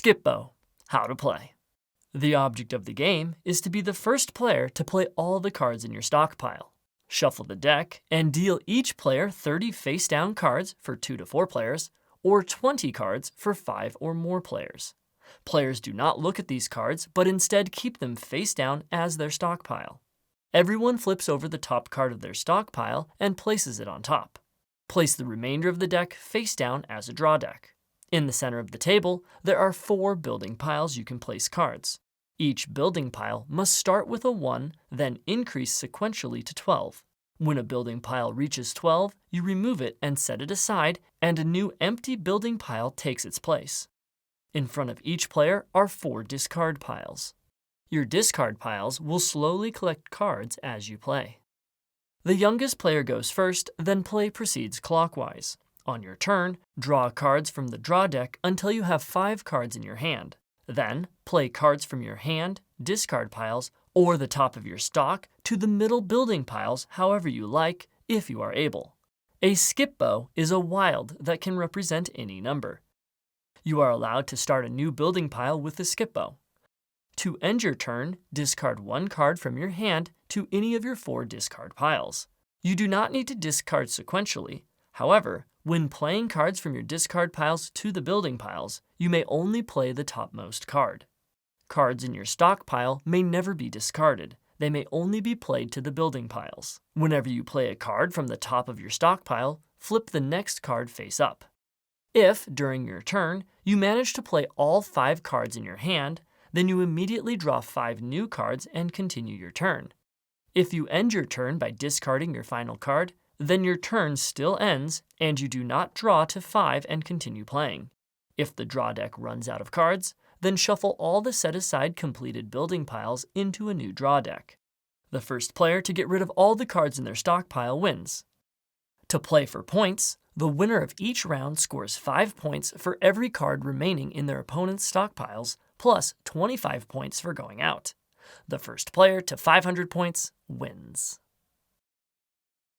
Skip-Bo. How to play. The object of the game is to be the first player to play all the cards in your stockpile. Shuffle the deck and deal each player 30 face-down cards for 2 to 4 players, or 20 cards for 5 or more players. Players do not look at these cards, but instead keep them face down as their stockpile. Everyone flips over the top card of their stockpile and places it on top. Place the remainder of the deck face down as a draw deck. In the center of the table, there are 4 building piles you can place cards. Each building pile must start with a 1, then increase sequentially to 12. When a building pile reaches 12, you remove it and set it aside, and a new empty building pile takes its place. In front of each player are 4 discard piles. Your discard piles will slowly collect cards as you play. The youngest player goes first, then play proceeds clockwise. On your turn, draw cards from the draw deck until you have 5 cards in your hand. Then, play cards from your hand, discard piles, or the top of your stock to the middle building piles however you like, if you are able. A Skip-Bo is a wild that can represent any number. You are allowed to start a new building pile with the Skip-Bo. To end your turn, discard 1 card from your hand to any of your 4 discard piles. You do not need to discard sequentially. However, when playing cards from your discard piles to the building piles, you may only play the topmost card. Cards in your stockpile may never be discarded. They may only be played to the building piles. Whenever you play a card from the top of your stockpile, flip the next card face up. If, during your turn, you manage to play all 5 cards in your hand, then you immediately draw 5 new cards and continue your turn. If you end your turn by discarding your final card, then your turn still ends and you do not draw to 5 and continue playing. If the draw deck runs out of cards, then shuffle all the set-aside completed building piles into a new draw deck. The first player to get rid of all the cards in their stockpile wins. To play for points, the winner of each round scores 5 points for every card remaining in their opponent's stockpiles, plus 25 points for going out. The first player to 500 points wins.